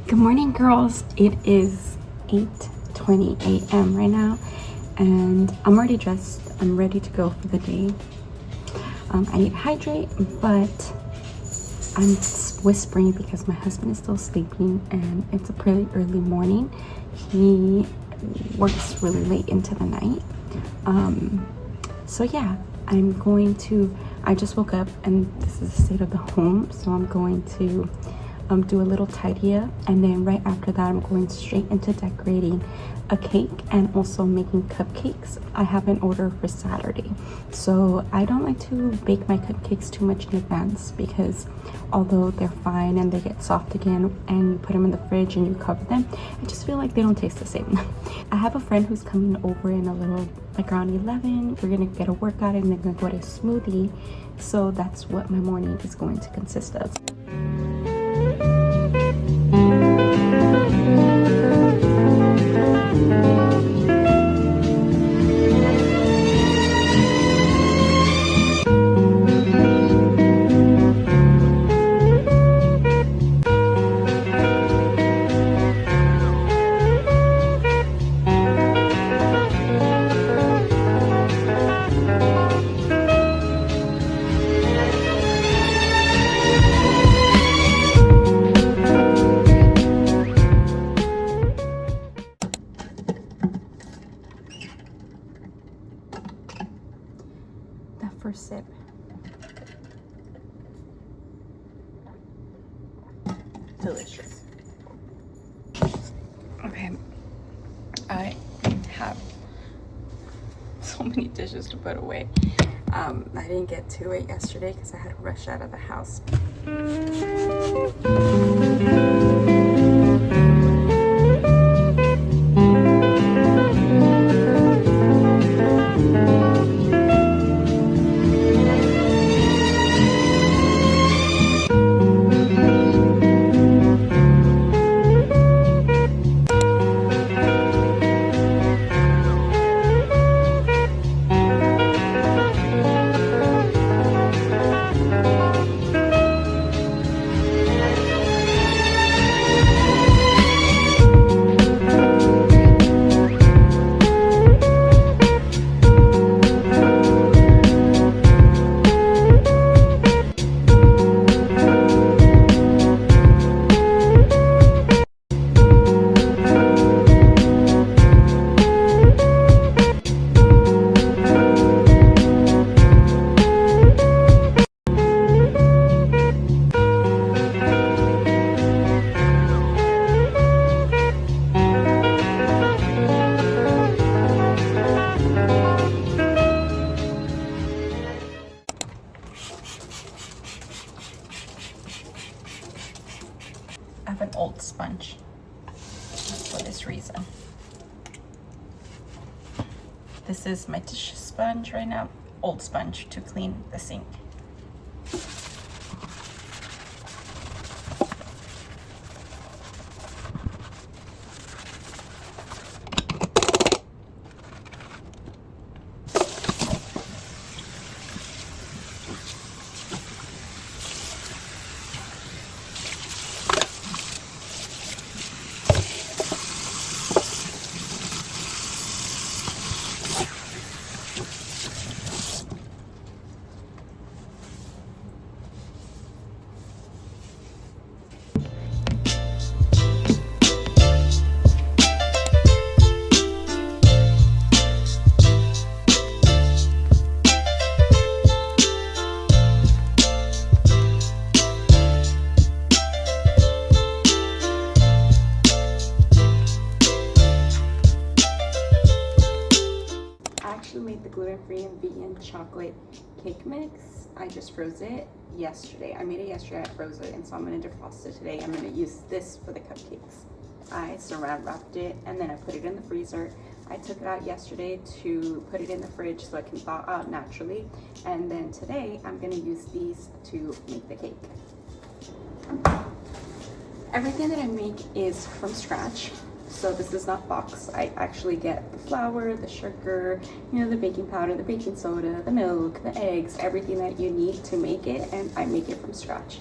Good morning, girls. It is 8:20 a.m. right now, and I'm already dressed. I'm ready to go for the day. I need to hydrate, but I'm whispering because my husband is still sleeping, and it's a pretty early morning. He works really late into the night. So yeah, I just woke up, and this is the state of the home, so I'm going to do a little tidy up, and then right after that I'm going straight into decorating a cake and also making cupcakes. I have an order for Saturday, so I don't like to bake my cupcakes too much in advance, because although they're fine and they get soft again and you put them in the fridge and you cover them, I just feel like they don't taste the same. I have a friend who's coming over in a little, like around 11. We're gonna get a workout and then gonna go to a smoothie, so that's what my morning is going to consist of. First sip. Delicious. Okay, I have so many dishes to put away. I didn't get to it yesterday because I had to rush out of the house. I have an old sponge for this reason. This is my dish sponge right now, old sponge, to clean the sink. Made the gluten-free and vegan chocolate cake mix. I just froze it yesterday. I made it yesterday, I froze it, and so I'm going to defrost it today. I'm going to use this for the cupcakes. I saran wrapped it and then I put it in the freezer. I took it out yesterday to put it in the fridge so it can thaw out naturally, and then today I'm going to use these to make the cake. Everything that I make is from scratch. So this is not boxed. I actually get the flour, the sugar, the baking powder, the baking soda, the milk, the eggs, everything that you need to make it, and I make it from scratch.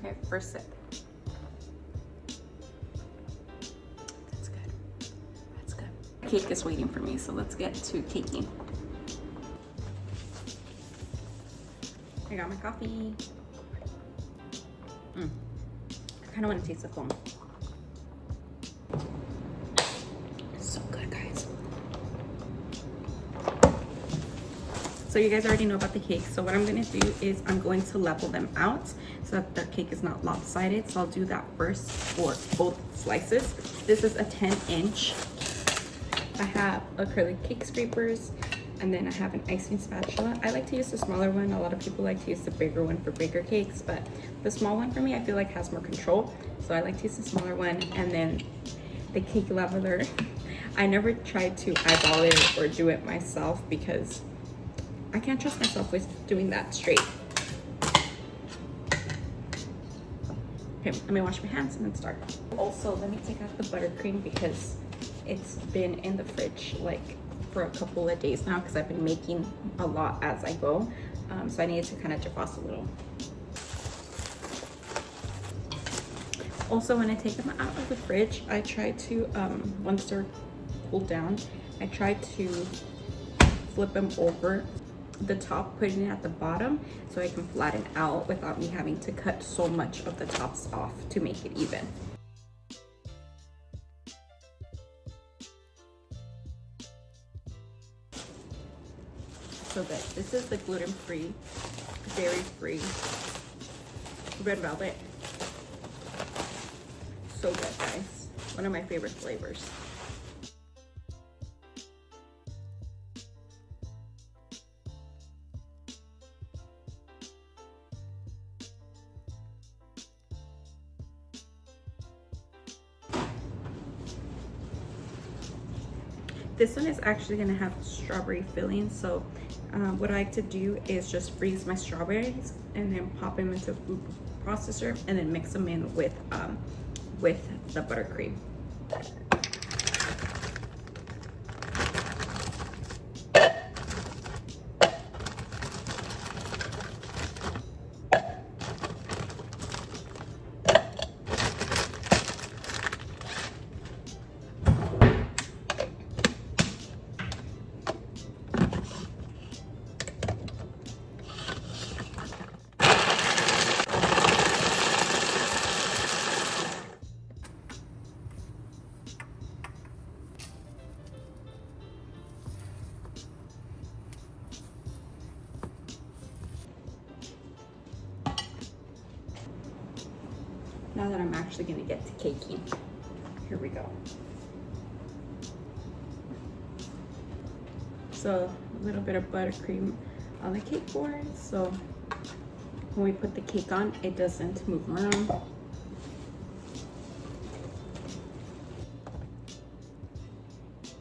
Okay, first sip. That's good. That's good. Cake is waiting for me, so let's get to caking. I got my coffee. I kind of want to taste the foam. It's so good, guys. So you guys already know about the cake. So what I'm going to do is I'm going to level them out so that their cake is not lopsided. So I'll do that first for both slices. This is a 10-inch. I have acrylic cake scrapers, and then I have an icing spatula. I like to use the smaller one. A lot of people like to use the bigger one for bigger cakes, but the small one for me, I feel like has more control. So I like to use the smaller one. And then the cake leveler, I never tried to eyeball it or do it myself because I can't trust myself with doing that straight. Okay, let me wash my hands and then start. Also, let me take out the buttercream because it's been in the fridge like for a couple of days now because I've been making a lot as I go. So I needed to kind of defrost a little. Also, when I take them out of the fridge, I try to, once they're cooled down, I try to flip them over the top, putting it at the bottom so I can flatten out without me having to cut so much of the tops off to make it even. So good. This is the gluten-free, dairy-free red velvet. So good, guys. One of my favorite flavors. This one is actually gonna have strawberry filling, so what I like to do is just freeze my strawberries and then pop them into a food processor and then mix them in with the buttercream. Now that I'm actually gonna get to caking, here we go. So a little bit of buttercream on the cake board, so when we put the cake on, it doesn't move around.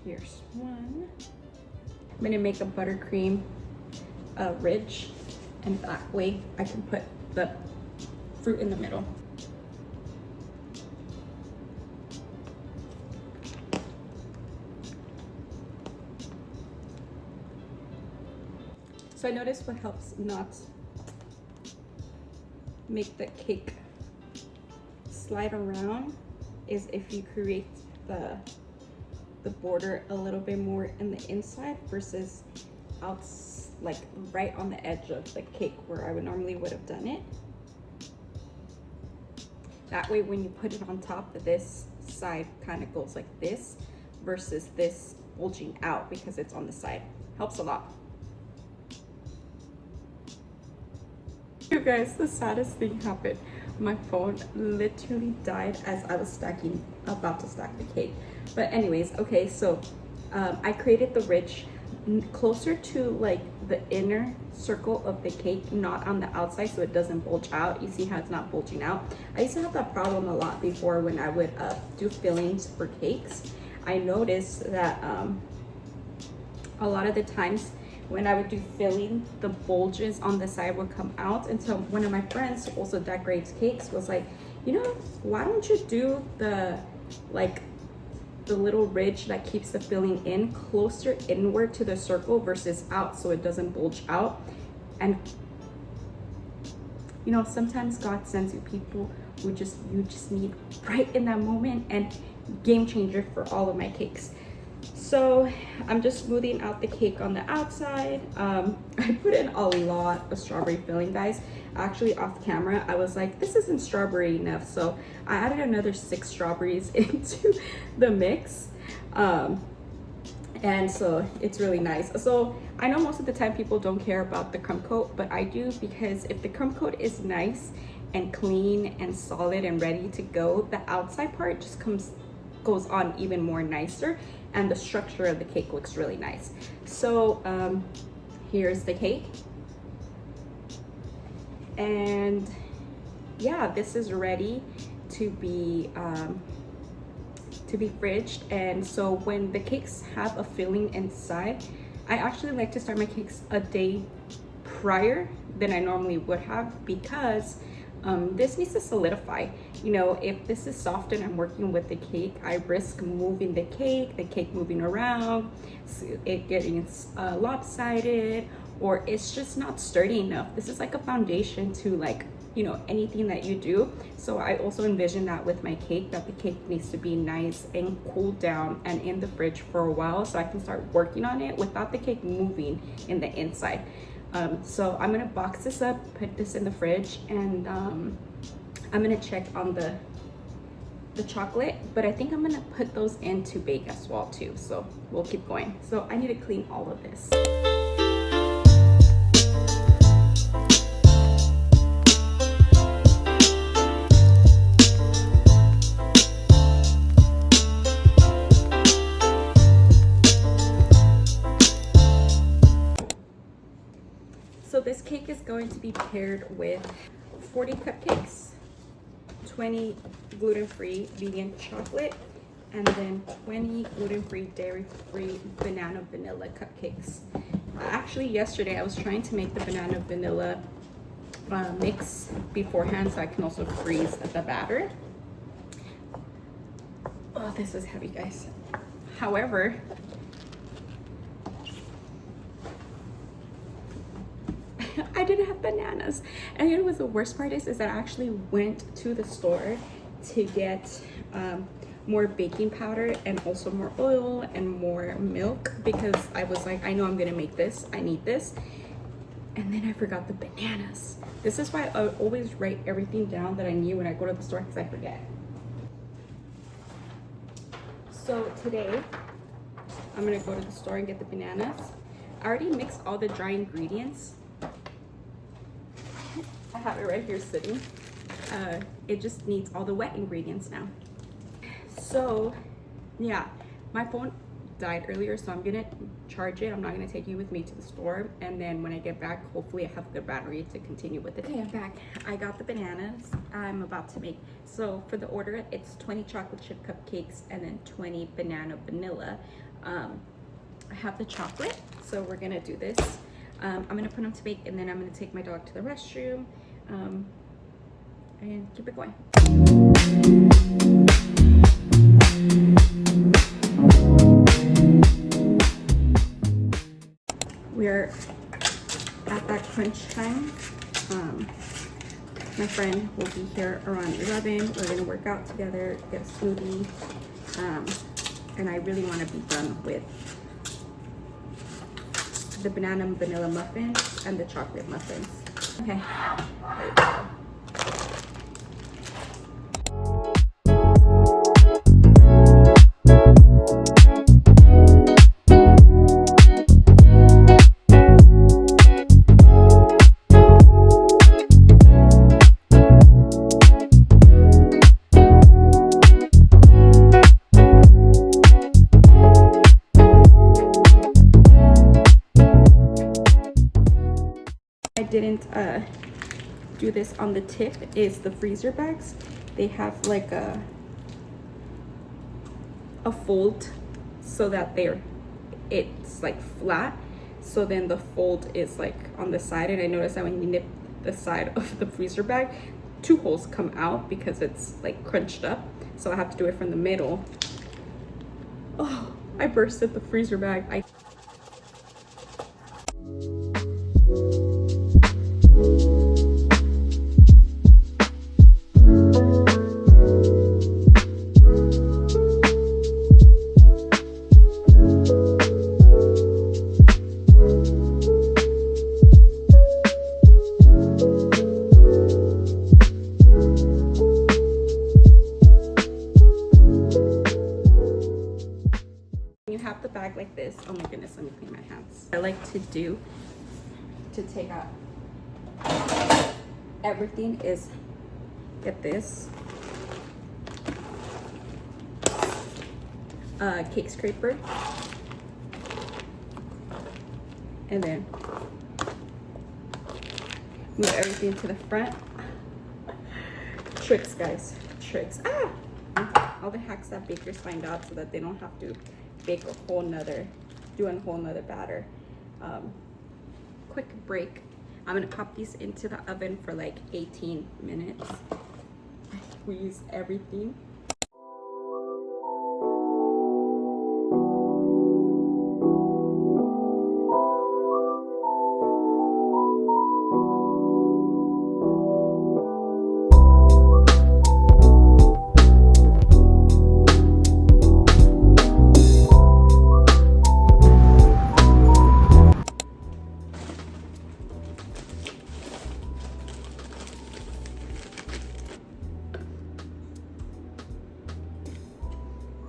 Here's one. I'm gonna make a buttercream ridge, and that way I can put the fruit in the middle. So I noticed what helps not make the cake slide around is if you create the border a little bit more in the inside versus out, like right on the edge of the cake where I would normally have done it. That way when you put it on top, this side kind of goes like this versus this bulging out because it's on the side. Helps a lot. You guys, the saddest thing happened. My phone literally died as I was about to stack the cake. But anyways, okay, so I created the ridge closer to like the inner circle of the cake, not on the outside, so it doesn't bulge out. You see how it's not bulging out? I used to have that problem a lot before when I would do fillings for cakes. I noticed that a lot of the times when I would do filling, the bulges on the side would come out. And so one of my friends who also decorates cakes was like, you know, why don't you do the little ridge that keeps the filling in closer inward to the circle versus out so it doesn't bulge out. And you know, sometimes God sends you people who you just need right in that moment, and game changer for all of my cakes. So I'm just smoothing out the cake on the outside. I put in a lot of strawberry filling, guys. Actually, off camera, I was like, this isn't strawberry enough. So I added another 6 strawberries into the mix. And so it's really nice. So I know most of the time people don't care about the crumb coat, but I do, because if the crumb coat is nice and clean and solid and ready to go, the outside part just goes on even more nicer, and the structure of the cake looks really nice. So here's the cake, and yeah, this is ready to be fridged. And so when the cakes have a filling inside, I actually like to start my cakes a day prior than I normally would have, because this needs to solidify. You know, if this is soft and I'm working with the cake, I risk moving the cake moving around, it getting lopsided, or it's just not sturdy enough. This is like a foundation to, like, you know, anything that you do. So I also envision that with my cake, that the cake needs to be nice and cooled down and in the fridge for a while, so I can start working on it without the cake moving in the inside. So I'm gonna box this up, put this in the fridge, and I'm gonna check on the chocolate, but I think I'm gonna put those in to bake as well too. So we'll keep going. So I need to clean all of this. So this cake is going to be paired with 40 cupcakes, 20 gluten-free vegan chocolate, and then 20 gluten-free dairy-free banana vanilla cupcakes. Actually, yesterday I was trying to make the banana vanilla mix beforehand, so I can also freeze the batter. Oh, this is heavy, guys. However, I didn't have bananas, and you know what the worst part is that I actually went to the store to get more baking powder and also more oil and more milk, because I was like, I know I'm gonna make this, I need this, and then I forgot the bananas. This is why I always write everything down that I need when I go to the store, because I forget. So today I'm gonna go to the store and get the bananas. I already mixed all the dry ingredients. I have it right here sitting. It just needs all the wet ingredients now. So yeah, my phone died earlier, so I'm gonna charge it. I'm not gonna take you with me to the store, and then when I get back, hopefully I have a good battery to continue with it. Okay, I'm back. I got the bananas I'm about to make. So for the order, it's 20 chocolate chip cupcakes and then 20 banana vanilla. I have the chocolate, so we're gonna do this. I'm gonna put them to bake, and then I'm gonna take my dog to the restroom and keep it going. We're at that crunch time. My friend will be here around 11. We're gonna work out together, get a smoothie, and I really want to be done with the banana and vanilla muffins and the chocolate muffins. Okay. Didn't do this on the tip is the freezer bags. They have like a fold so that it's like flat, so then the fold is like on the side, and I noticed that when you nip the side of the freezer bag, 2 holes come out because it's like crunched up, so I have to do it from the middle. Oh, I bursted the freezer bag. Oh my goodness, let me clean my hands. I like to do to take out everything is get this cake scraper, and then move everything to the front. Tricks, guys, tricks. All the hacks that bakers find out so that they don't have to bake a whole nother batter. Quick break. I'm gonna pop these into the oven for like 18 minutes. I squeeze everything.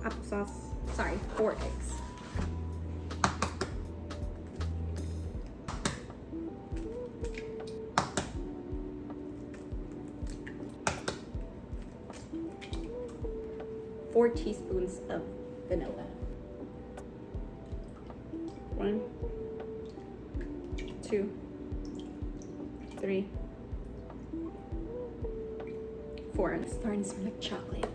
Applesauce, sorry, 4 eggs. Four teaspoons of vanilla. 1, 2, 3, 4. And it's starting to smell like chocolate.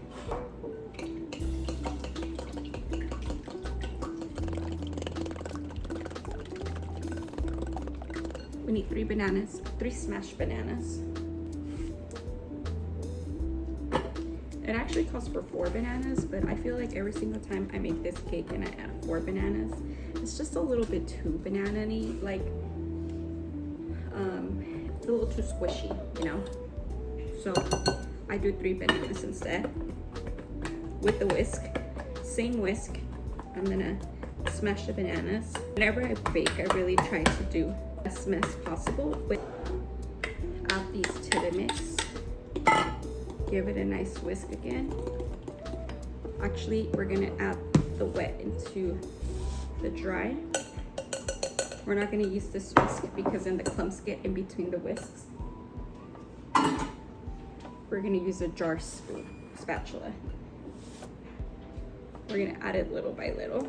We need 3 bananas, 3 smashed bananas. It actually calls for 4 bananas, but I feel like every single time I make this cake and I add 4 bananas, it's just a little bit too banana-y, like it's a little too squishy, you know? So I do 3 bananas instead with the whisk. Same whisk, I'm gonna smash the bananas. Whenever I bake, I really try to do as mess possible, but add these to the mix. Give it a nice whisk again. Actually, we're gonna add the wet into the dry. We're not gonna use this whisk because then the clumps get in between the whisks. We're gonna use a jar spatula. We're gonna add it little by little.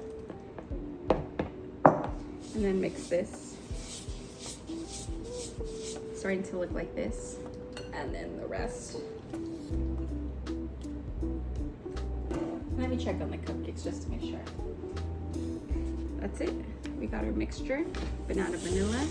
And then mix this. Starting to look like this. And then the rest. Let me check on the cupcakes just to make sure. That's it. We got our mixture. Banana vanilla.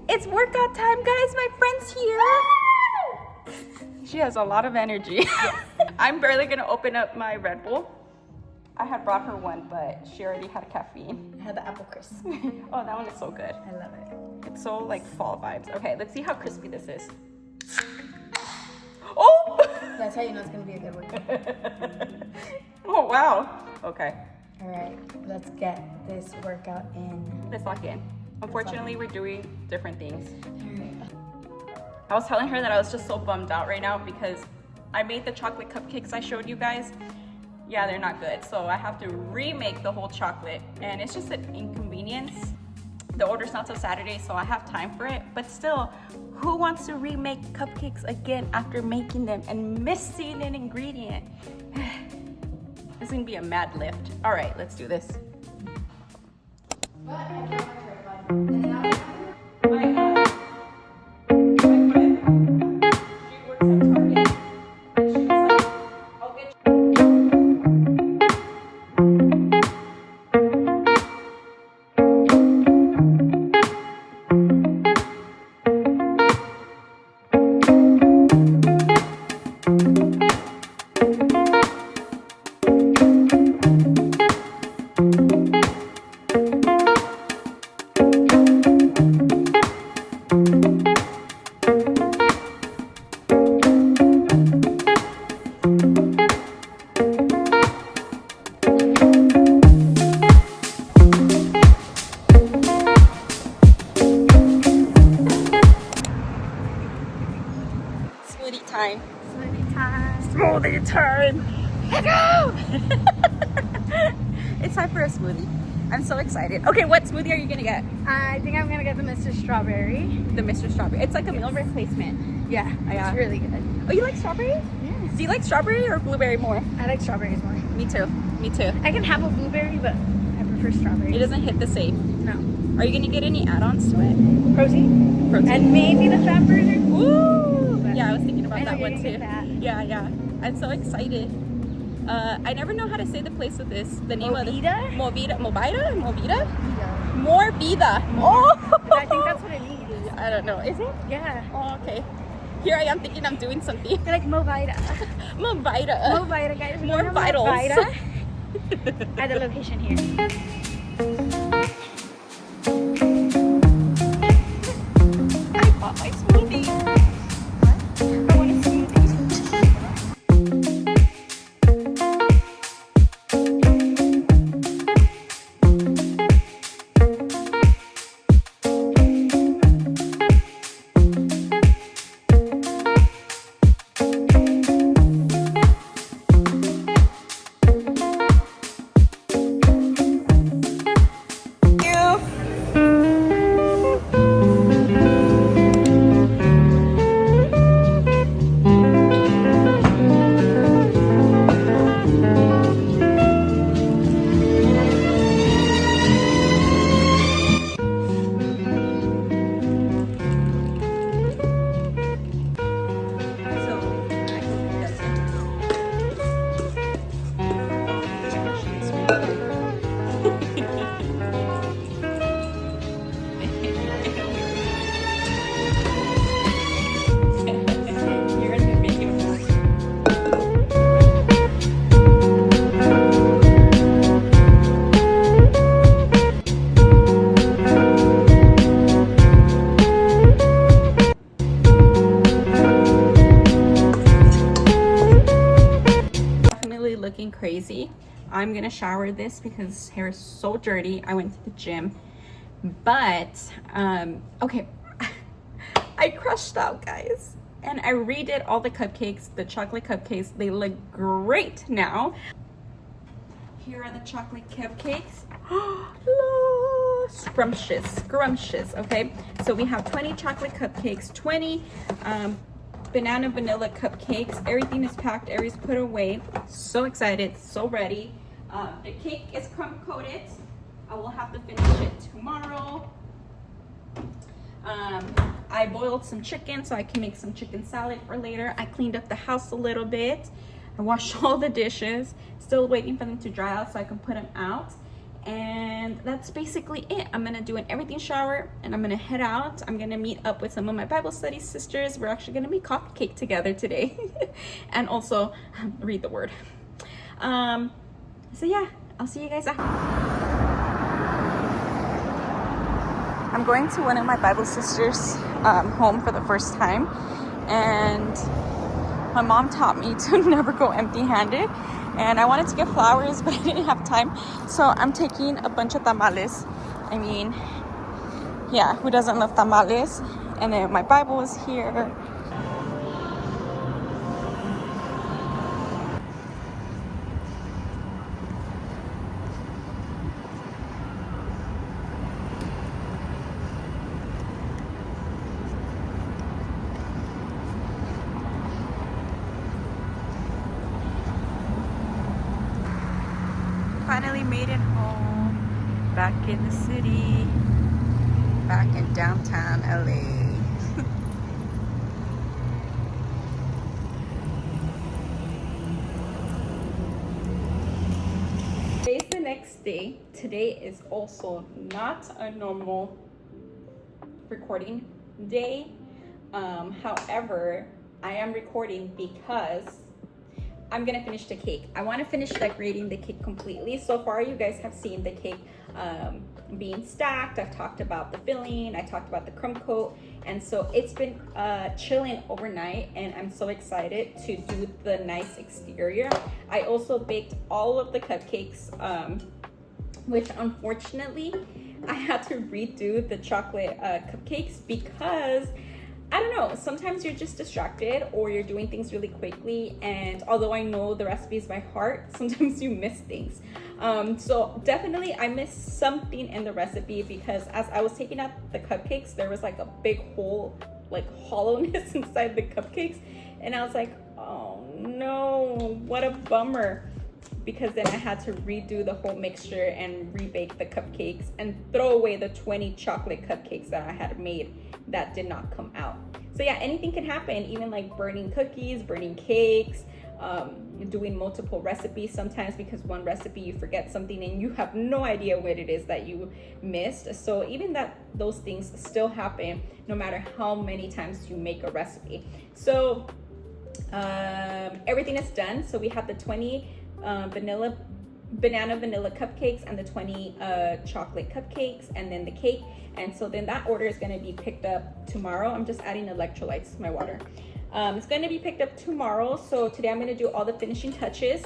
It's workout time, guys. My friend's here. She has a lot of energy. I'm barely gonna open up my Red Bull. I had brought her one, but she already had caffeine. I had the apple crisp. Oh, that one is so good. I love it. It's so like fall vibes. Okay, let's see how crispy this is. Oh! That's how you know it's gonna be a good workout. Oh, wow. Okay. All right, let's get this workout in. Let's lock in. Unfortunately, we're doing different things. All right. I was telling her that I was just so bummed out right now because I made the chocolate cupcakes I showed you guys. Yeah, they're not good. So I have to remake the whole chocolate and it's just an inconvenience. The order's not till Saturday, so I have time for it. But still, who wants to remake cupcakes again after making them and missing an ingredient? This is gonna be a mad lift. All right, let's do this. Time. Smoothie time. Smoothie time. Let's go! It's time for a smoothie. I'm so excited. Okay, what smoothie are you gonna get? I think I'm gonna get the Mr. Strawberry. The Mr. Strawberry. It's like a meal replacement. Yeah, Yeah. it's really good. Oh, you like strawberry? Yeah. Do you like strawberry or blueberry more? I like strawberries more. Me too. Me too. I can have a blueberry, but I prefer strawberry. It doesn't hit the same. No. Are you gonna get any add-ons to it? Protein. Protein. And maybe the fat burger. Woo! But Yeah, I was thinking about I know that you're one gonna too. get that. Yeah, yeah. I'm so excited. I never know how to say the place of this. The name Movida? of the Movida? Movida? Yeah. More vida. Oh! I think that's what it means. I don't know. Is it? Yeah. Oh, okay. Here I am thinking I'm doing something. They're like Movida. Movida. Movida, guys. More Remember vitals. Movida? At the location here. I bought my smoothie. What? I want a smoothie. Looking crazy. I'm gonna shower this because hair is so dirty. I went to the gym, but okay. I crushed out, guys, and I redid all the cupcakes, the chocolate cupcakes. They look great now. Here are the chocolate cupcakes. Scrumptious, scrumptious. Okay, so we have 20 chocolate cupcakes, 20 banana vanilla cupcakes. Everything is packed, everything's put away. So excited, so ready. The cake is crumb coated. I will have to finish it tomorrow. I boiled some chicken so I can make some chicken salad for later. I cleaned up the house a little bit. I washed all the dishes. Still waiting for them to dry out so I can put them out. And that's basically it. I'm gonna do an everything shower and I'm gonna head out. I'm gonna meet up with some of my Bible study sisters. We're actually gonna make coffee cake together today and also read the word. So yeah, I'll see you guys after. I'm going to one of my Bible sisters home for the first time, and my mom taught me to never go empty-handed. And I wanted to get flowers, but I didn't have time. So I'm taking a bunch of tamales. I mean, yeah, who doesn't love tamales? And then my Bible is here. finally made it home, back in the city, back in downtown LA. Today's the next day. Today is also not a normal recording day. However, I am recording because I'm gonna finish the cake. I want to finish decorating the cake completely. So far you guys have seen the cake being stacked. I've talked about the filling, I talked about the crumb coat, and so it's been chilling overnight, and I'm so excited to do the nice exterior. I also baked all of the cupcakes, which unfortunately I had to redo the chocolate cupcakes because I don't know, sometimes you're just distracted or you're doing things really quickly, and although I know the recipes by heart, sometimes you miss things. So definitely I missed something in the recipe because as I was taking out the cupcakes, there was like a big hole, like hollowness inside the cupcakes, and I was like, oh no, what a bummer. Because then I had to redo the whole mixture and rebake the cupcakes and throw away the 20 chocolate cupcakes that I had made that did not come out. So yeah, anything can happen, even like burning cookies, burning cakes, doing multiple recipes sometimes, because one recipe you forget something and you have no idea what it is that you missed. So even that, those things still happen no matter how many times you make a recipe. So everything is done. So we have the 20 banana vanilla cupcakes and the 20 chocolate cupcakes, and then the cake. And so then that order is going to be picked up tomorrow. I'm just adding electrolytes to my water. It's going to be picked up tomorrow. So today I'm going to do all the finishing touches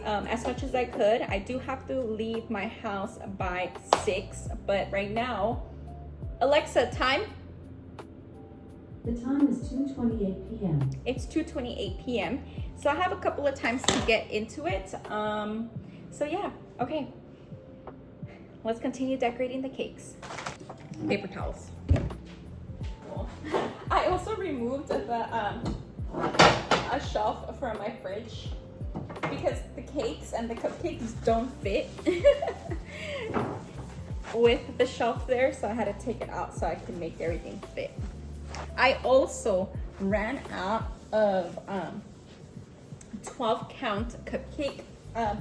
as much as I could. I do have to leave my house by 6, but right now, Alexa, time? The time is 2:28 p.m. It's 2:28 p.m. So I have a couple of times to get into it. So yeah, okay. Let's continue decorating the cakes. Paper towels. I also removed a shelf from my fridge because the cakes and the cupcakes don't fit with the shelf there, so I had to take it out so I could make everything fit. I also ran out of 12 count cupcake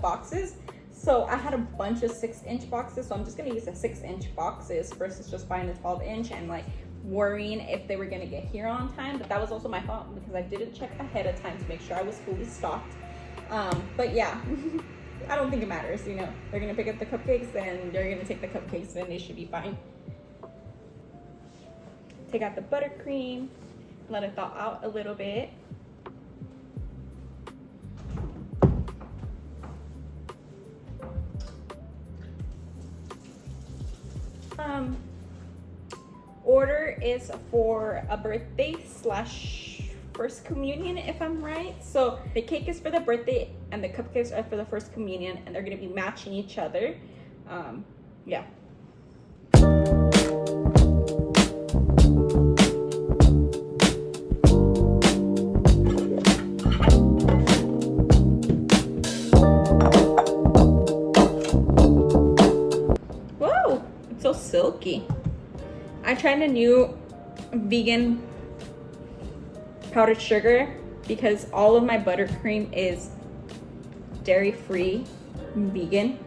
boxes. So I had a bunch of 6-inch boxes, so I'm just gonna use the 6-inch boxes versus just buying the 12-inch and like worrying if they were gonna get here on time. But that was also my fault because I didn't check ahead of time to make sure I was fully stocked. But yeah, I don't think it matters, you know. They're gonna pick up the cupcakes and they're gonna take the cupcakes and they should be fine. Take out the buttercream, let it thaw out a little bit. Order is for a birthday / first communion, if I'm right. So the cake is for the birthday and the cupcakes are for the first communion, and they're gonna be matching each other. Yeah. Whoa, it's so silky. I tried a new vegan powdered sugar because all of my buttercream is dairy-free, vegan,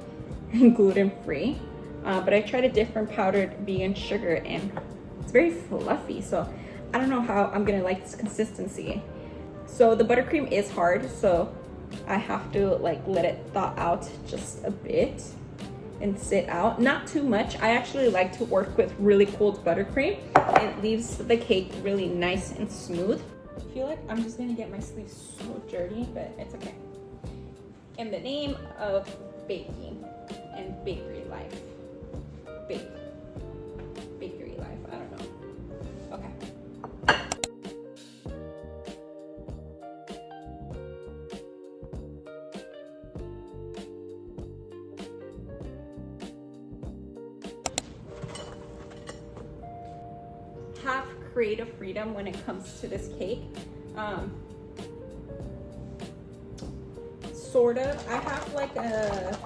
and gluten-free. But I tried a different powdered vegan sugar and it's very fluffy. So I don't know how I'm gonna like this consistency. So the buttercream is hard, so I have to like let it thaw out just a bit and sit out, not too much. I actually like to work with really cold buttercream. It leaves the cake really nice and smooth. I feel like I'm just gonna get my sleeves so dirty, but it's okay. In the name of baking and bakery life. Bakery life, I don't know. Okay. Have creative freedom when it comes to this cake. Sort of. I have like a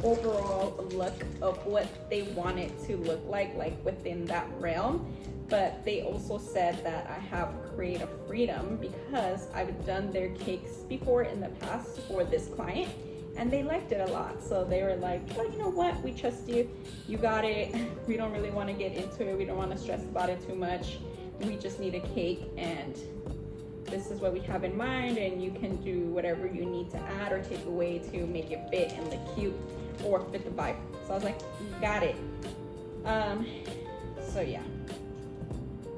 overall look of what they want it to look like within that realm. But they also said that I have creative freedom because I've done their cakes before in the past for this client, and they liked it a lot. So they were like, oh, you know what, we trust you, you got it. We don't really want to get into it, we don't want to stress about it too much, we just need a cake, and this is what we have in mind, and you can do whatever you need to add or take away to make it fit and look cute or fit the vibe. So I was like, got it. So yeah,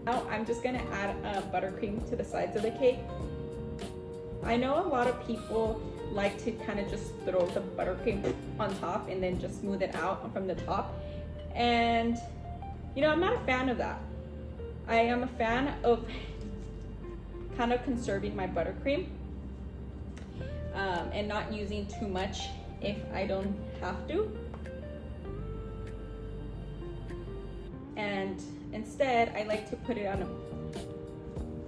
now I'm just gonna add buttercream to the sides of the cake. I know a lot of people like to kind of just throw the buttercream on top and then just smooth it out from the top, and you know, I'm not a fan of that. I am a fan of kind of conserving my buttercream and not using too much if I don't have to. And instead, I like to put it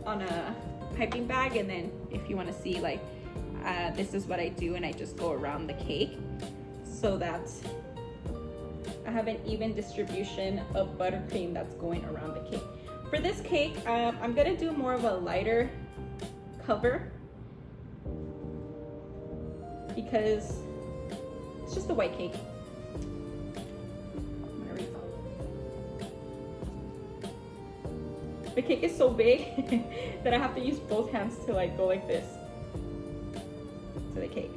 on a piping bag, and then if you want to see, like, this is what I do, and I just go around the cake so that I have an even distribution of buttercream that's going around the cake. For this cake, I'm gonna do more of a lighter cover because it's just a white cake. The cake is so big that I have to use both hands to like go like this to the cake.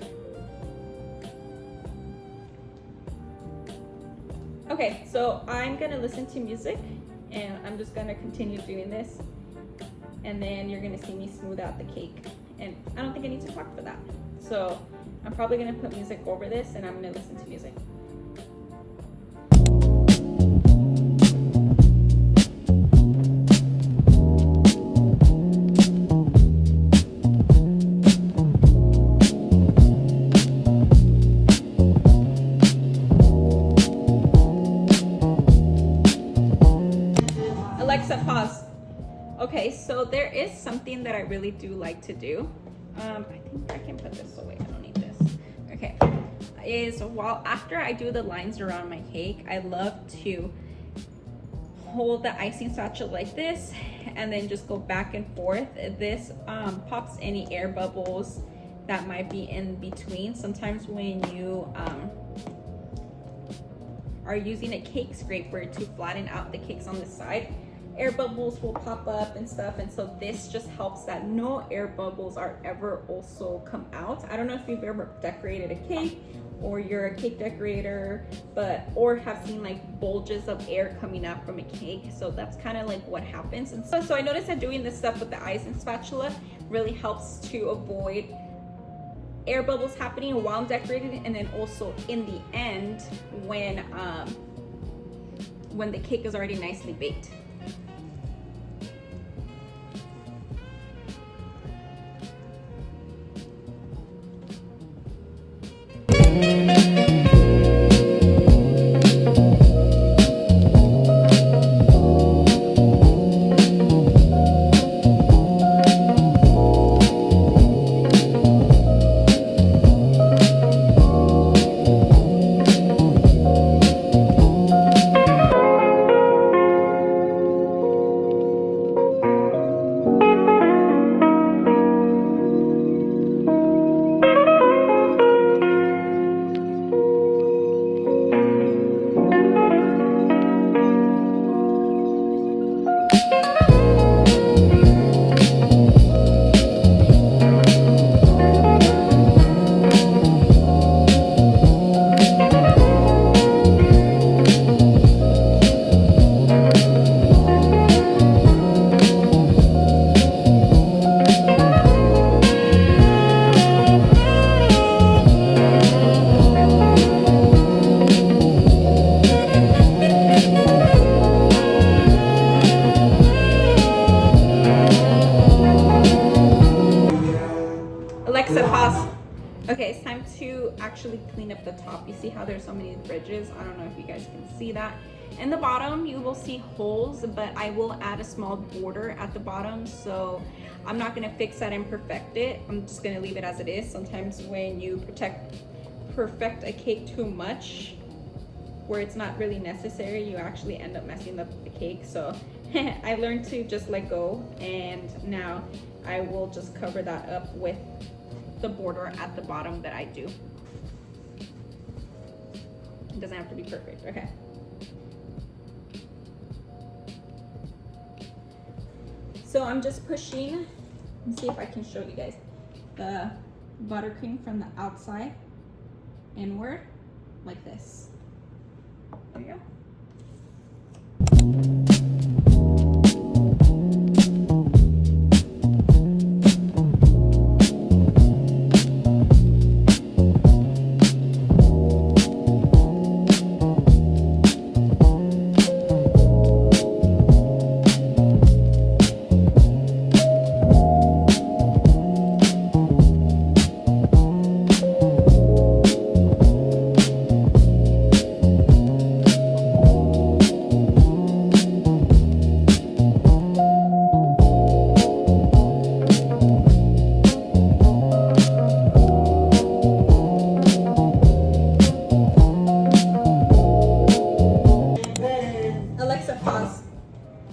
Okay, so I'm gonna listen to music, and I'm just gonna continue doing this, and then you're gonna see me smooth out the cake. And I don't think I need to talk for that. So I'm probably gonna put music over this, and I'm gonna listen to music. Pause. Okay, so there is something that I really do like to do. I think I can put this away. I don't need this. Okay, is after I do the lines around my cake, I love to hold the icing spatula like this and then just go back and forth. This pops any air bubbles that might be in between. Sometimes when you are using a cake scraper to flatten out the cakes on the side, air bubbles will pop up and stuff, and so this just helps that no air bubbles are ever also come out. I don't know if you've ever decorated a cake or you're a cake decorator, or have seen like bulges of air coming out from a cake. So that's kind of like what happens. And so I noticed that doing this stuff with the icing spatula really helps to avoid air bubbles happening while I'm decorating, and then also in the end when the cake is already nicely baked. Okay, it's time to actually clean up the top. You see how there's so many ridges? I don't know if you guys can see that. In the bottom, you will see holes, but I will add a small border at the bottom, so I'm not gonna fix that and perfect it. I'm just gonna leave it as it is. Sometimes when you perfect a cake too much where it's not really necessary, you actually end up messing up the cake. So I learned to just let go, and now I will just cover that up with the border at the bottom that I do. It doesn't have to be perfect, okay. So I'm just pushing, let me see if I can show you guys, the buttercream from the outside inward, like this. There you go.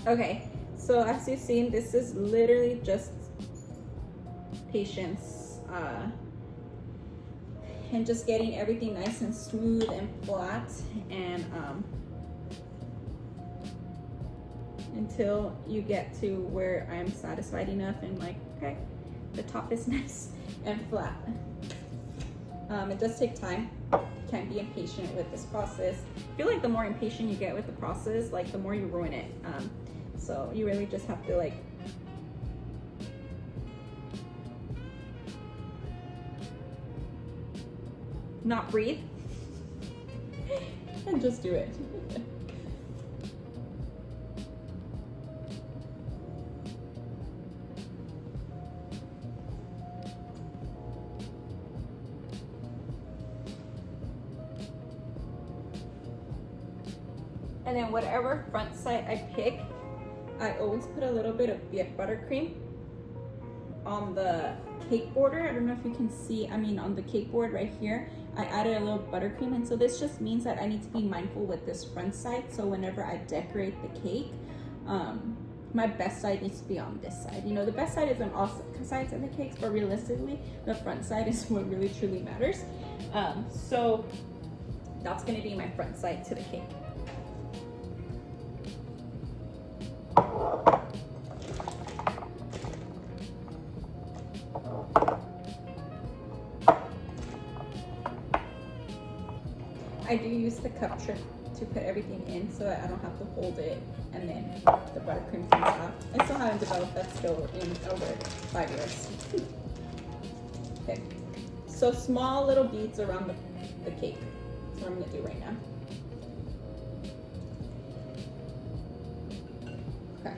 Okay, so as you've seen, this is literally just patience and just getting everything nice and smooth and flat, and until you get to where I'm satisfied enough and like, okay, the top is nice and flat. It does take time. Can't be impatient with this process. I feel like the more impatient you get with the process, like the more you ruin it. So you really just have to like not breathe and just do it. And then whatever front side I pick, I always put a little bit of buttercream on the cake border. I don't know if you can see, I mean on the cake board right here, I added a little buttercream, and so this just means that I need to be mindful with this front side. So whenever I decorate the cake, my best side needs to be on this side. You know, the best side is on all sides of the cakes, but realistically, the front side is what really truly matters. So that's gonna be my front side to the cake. I do use the cup trick to put everything in so that I don't have to hold it and then the buttercream comes out. I still haven't developed that skill in over 5 years. Okay, so small little beads around the cake. That's what I'm gonna do right now. Okay.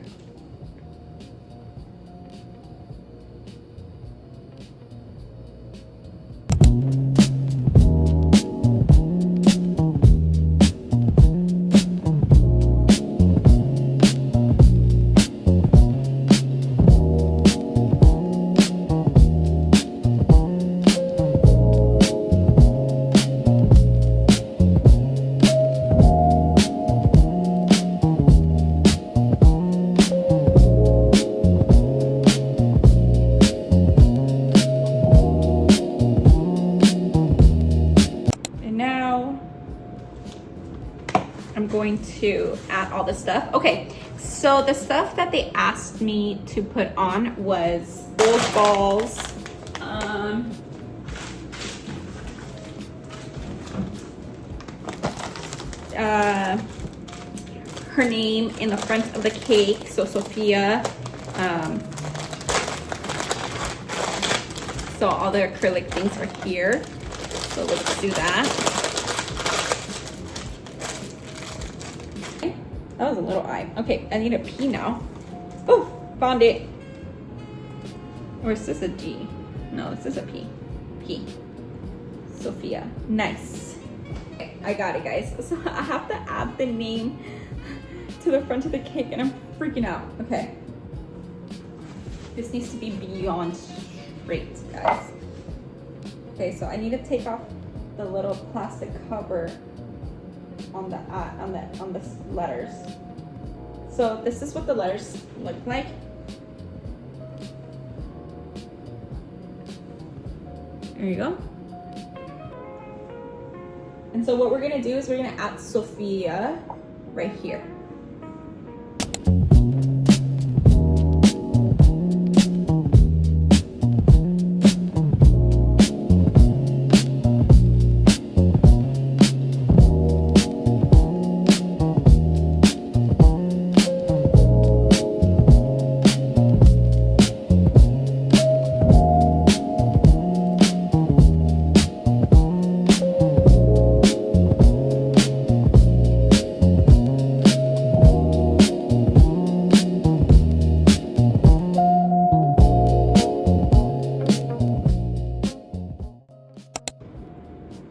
Going to add all the stuff. Okay, so the stuff that they asked me to put on was those balls, her name in the front of the cake, so Sophia, so all the acrylic things are here, so let's do that. That was a little eye. Okay, I need a P now. Oh, found it. Or is this a G? No, this is a P. P. Sophia. Nice. Okay, I got it, guys. So I have to add the name to the front of the cake, and I'm freaking out. Okay. This needs to be beyond straight, guys. Okay, so I need to take off the little plastic cover on the letters. So this is what the letters look like. There you go. And so what we're gonna do is we're gonna add Sophia right here.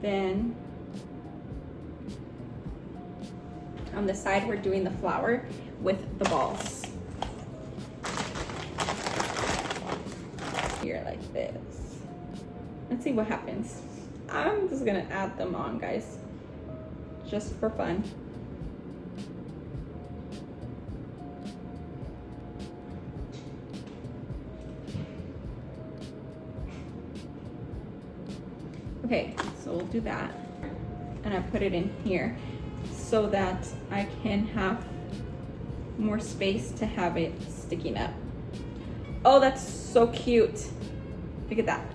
Then on the side, we're doing the flower with the balls. Here like this. Let's see what happens. I'm just gonna add them on, guys, just for fun. Okay, so we'll do that. And I put it in here so that I can have more space to have it sticking up. Oh, that's so cute. Look at that.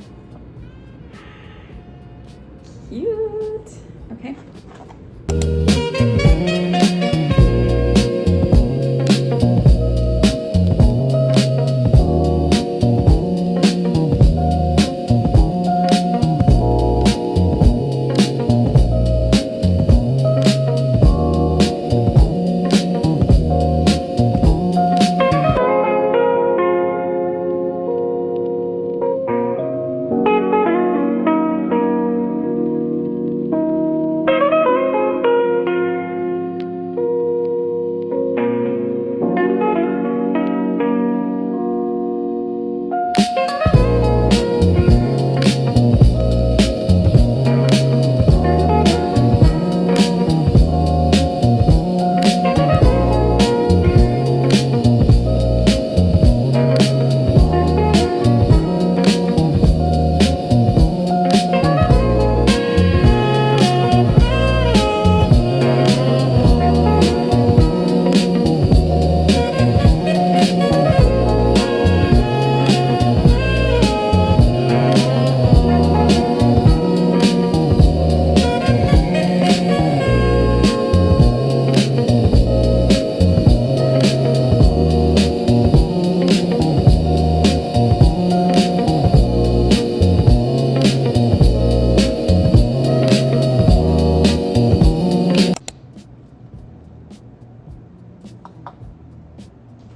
Cute. Okay.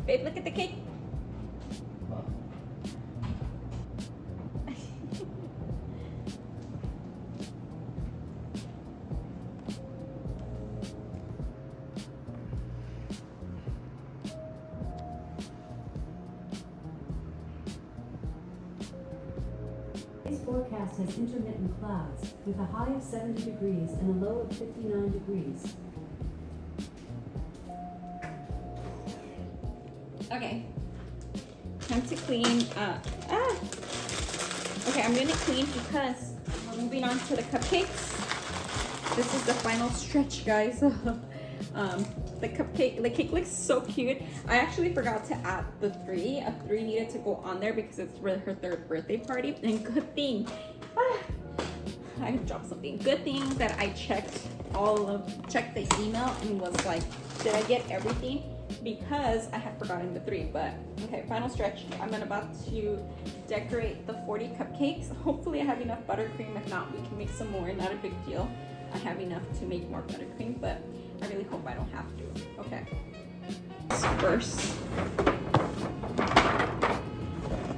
Babe, look at the cake. Today's forecast has intermittent clouds, with a high of 70 degrees and a low of 59 degrees. Okay, time to clean up. Okay, I'm gonna clean because we're moving on to the cupcakes. This is the final stretch, guys. The cake looks so cute. I actually forgot to add the 3. A 3 needed to go on there because it's for her 3rd birthday party. And good thing, I dropped something. Good thing that I checked the email and was like, did I get everything? Because I had forgotten the 3. But okay, final stretch. I'm about to decorate the 40 cupcakes. Hopefully I have enough buttercream. If not, we can make some more. Not a big deal. I have enough to make more buttercream, but I really hope I don't have to. Okay. First.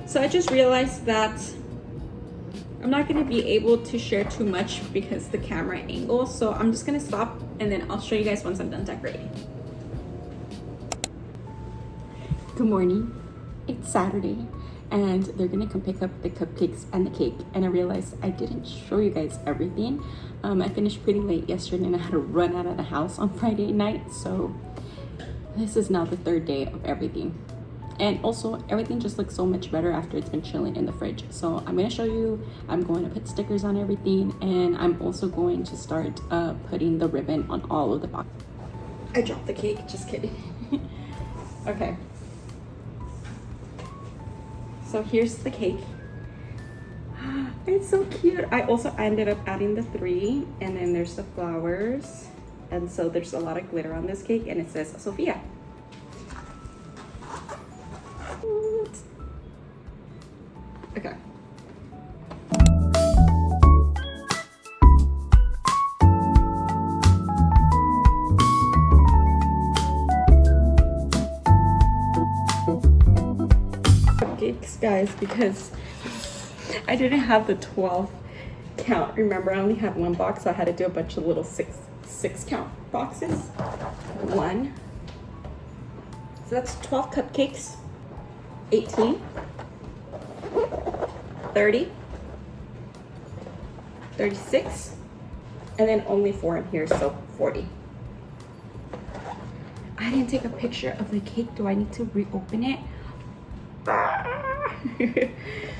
So I just realized that I'm not going to be able to share too much because the camera angle. So I'm just going to stop and then I'll show you guys once I'm done decorating. Good morning. It's Saturday and they're gonna come pick up the cupcakes and the cake. And I realized I didn't show you guys everything. I finished pretty late yesterday and I had to run out of the house on Friday night, so this is now the third day of everything. And also everything just looks so much better after it's been chilling in the fridge. So I'm gonna show you, I'm going to put stickers on everything, and I'm also going to start putting the ribbon on all of the boxes. I dropped the cake, just kidding. Okay. So here's the cake. It's so cute. I also ended up adding the 3, and then there's the flowers. And so there's a lot of glitter on this cake, and it says Sophia. Okay. Cupcakes, guys, because I didn't have the 12 count. Remember, I only had 1 box, so I had to do a bunch of little six count boxes. 1. So that's 12 cupcakes. 18. 30. 36. And then only 4 in here, so 40. I didn't take a picture of the cake. Do I need to reopen it?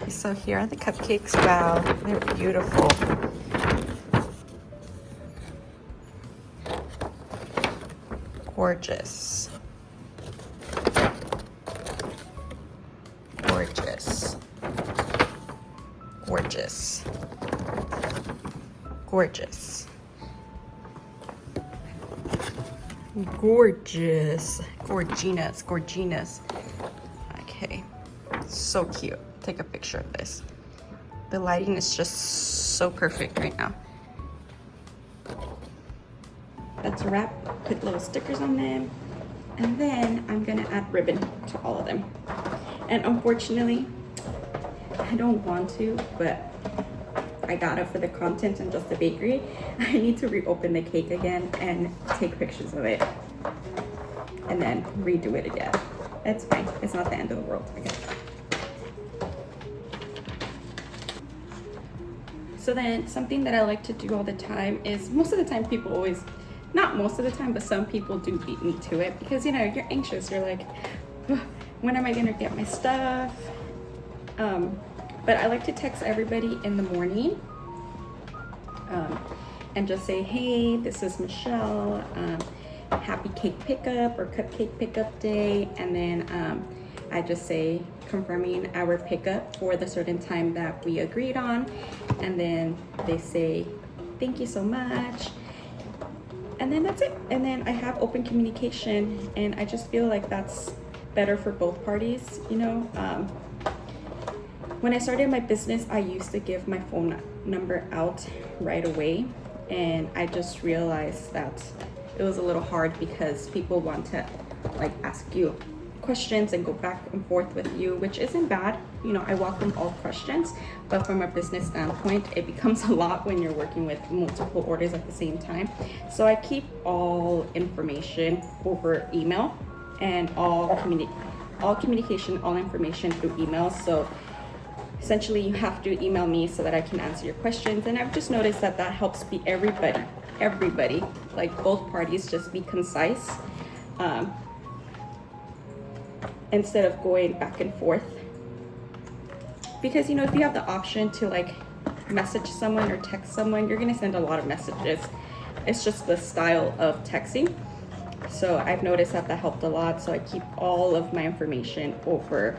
So here are the cupcakes. Wow, they're beautiful. Gorgeous. Gorgeous. Gorgeous. Gorgeous. Gorgeous. Gorginas. Gorginas. Okay. So cute. Take a picture of this. The lighting is just so perfect right now. That's a wrap. Put little stickers on them. And then I'm gonna add ribbon to all of them. And unfortunately, I don't want to, but I got it for the content and just the bakery. I need to reopen the cake again and take pictures of it. And then redo it again. That's fine. It's not the end of the world, I guess. So then something that I like to do all the time is, most of the time people always, not most of the time, but some people do beat me to it because, you know, you're anxious. You're like, when am I gonna get my stuff? But I like to text everybody in the morning and just say, hey, this is Michelle. Happy cake pickup or cupcake pickup day. And then I just say confirming our pickup for the certain time that we agreed on. And then they say, thank you so much. And then that's it. And then I have open communication, and I just feel like that's better for both parties, you know. When I started my business, I used to give my phone number out right away, and I just realized that it was a little hard because people want to like ask you questions and go back and forth with you, which isn't bad. You know, I welcome all questions, but from a business standpoint, it becomes a lot when you're working with multiple orders at the same time. So I keep all information over email, and all communication, all information through email. So essentially you have to email me so that I can answer your questions. And I've just noticed that that helps everybody, like both parties, just be concise. Instead of going back and forth, because, you know, if you have the option to like message someone or text someone, you're gonna send a lot of messages. It's just the style of texting. So I've noticed that that helped a lot. So I keep all of my information over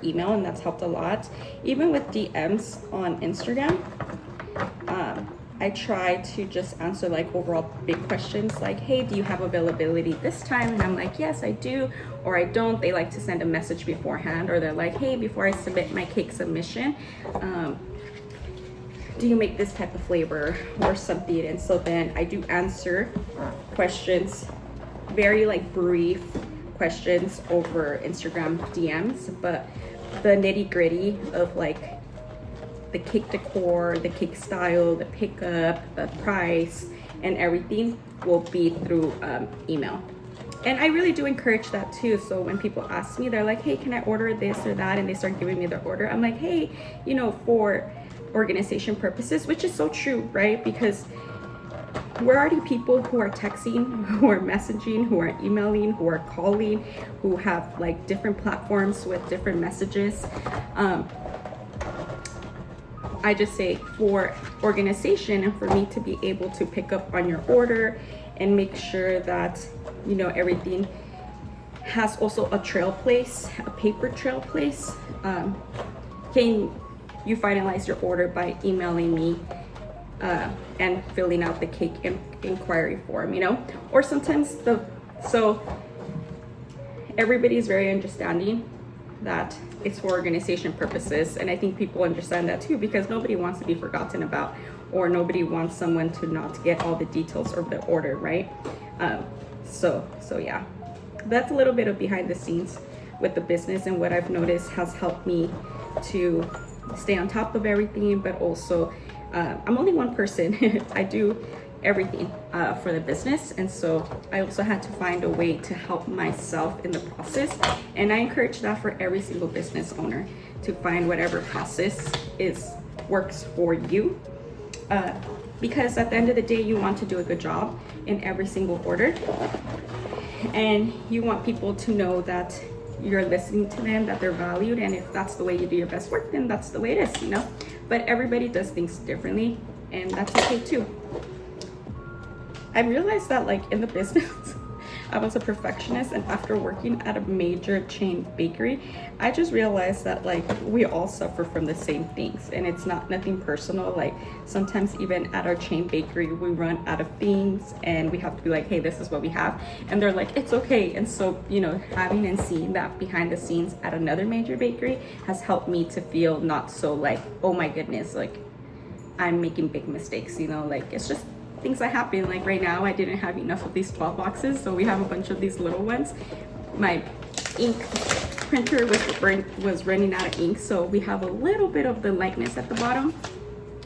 email, and that's helped a lot. Even with DMs on Instagram, I try to just answer like overall big questions like, hey, do you have availability this time? And I'm like, yes, I do, or I don't. They like to send a message beforehand, or they're like, hey, before I submit my cake submission, do you make this type of flavor or something? And so then I do answer questions, very like brief questions over Instagram DMs, but the nitty gritty of like the cake decor, the cake style, the pickup, the price, and everything will be through email. And I really do encourage that too. So when people ask me, they're like, hey, can I order this or that? And they start giving me their order. I'm like, hey, you know, for organization purposes, which is so true, right? Because we're already people who are texting, who are messaging, who are emailing, who are calling, who have like different platforms with different messages. I just say for organization and for me to be able to pick up on your order and make sure that, you know, everything has also a trail place, a paper trail place. Can you finalize your order by emailing me and filling out the cake inquiry form, you know? Or sometimes so everybody's very understanding that it's for organization purposes, and I think people understand that too, because nobody wants to be forgotten about, or nobody wants someone to not get all the details of the order, right? So yeah, that's a little bit of behind the scenes with the business, and what I've noticed has helped me to stay on top of everything. But also I'm only one person. I do everything for the business, and so I also had to find a way to help myself in the process, and I encourage that for every single business owner, to find whatever process works for you, because at the end of the day, you want to do a good job in every single order, and you want people to know that you're listening to them, that they're valued, and if that's the way you do your best work, then that's the way it is, you know? But everybody does things differently, and that's okay too. I realized that like in the business, I was a perfectionist, and after working at a major chain bakery, I just realized that like we all suffer from the same things, and it's nothing personal. Like sometimes even at our chain bakery, we run out of things and we have to be like, hey, this is what we have, and they're like, it's okay. And so, you know, having and seeing that behind the scenes at another major bakery has helped me to feel not so like, oh my goodness, like I'm making big mistakes, you know, like it's just things that happen. Like right now, I didn't have enough of these 12 boxes, so we have a bunch of these little ones. My ink printer was running out of ink, so we have a little bit of the lightness at the bottom.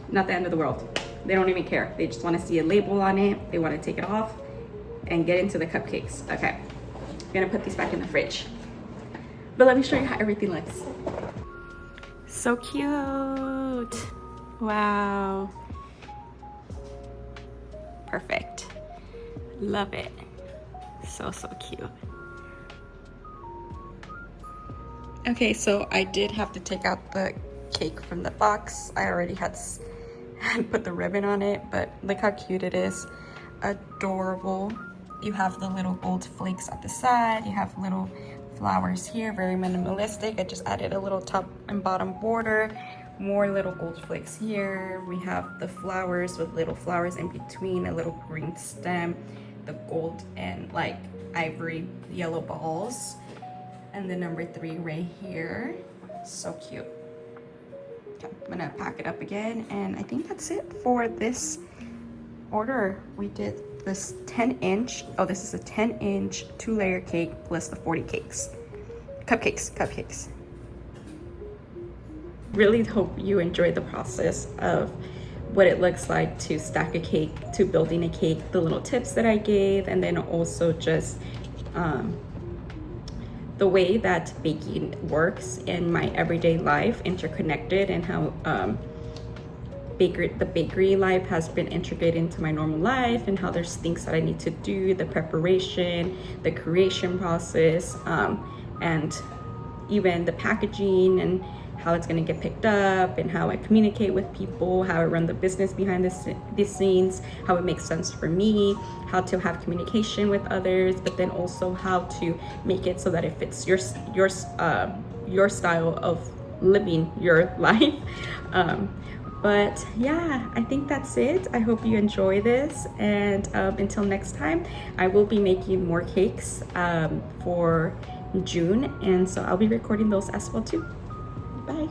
Not the end of the world. They don't even care. They just want to see a label on it. They want to take it off and get into the cupcakes. Okay, I'm gonna put these back in the fridge, but let me show you how everything looks. So cute. Wow. Perfect. Love it. So cute. Okay, so I did have to take out the cake from the box. I already had put the ribbon on it, but look how cute it is. Adorable. You have the little gold flakes at the side. You have little flowers here, very minimalistic. I just added a little top and bottom border. More little gold flakes here. We have the flowers with little flowers in between, a little green stem, the gold and like ivory yellow balls, and the number 3 right here. So cute. Okay, I'm gonna pack it up again, and I think that's it for this order. We did this 10-inch, oh, this is a 10-inch 2-layer cake plus the 40 cupcakes. Really hope you enjoy the process of what it looks like to stack a cake, to building a cake, the little tips that I gave, and then also just the way that baking works in my everyday life, interconnected, and how the bakery life has been integrated into my normal life, and how there's things that I need to do, the preparation, the creation process, and even the packaging, and how it's going to get picked up, and how I communicate with people, how I run the business behind the scenes, how it makes sense for me, how to have communication with others, but then also how to make it so that it fits your style of living your life. But yeah, I think that's it. I hope you enjoy this, and until next time, I will be making more cakes for June, and so I'll be recording those as well too. Bye.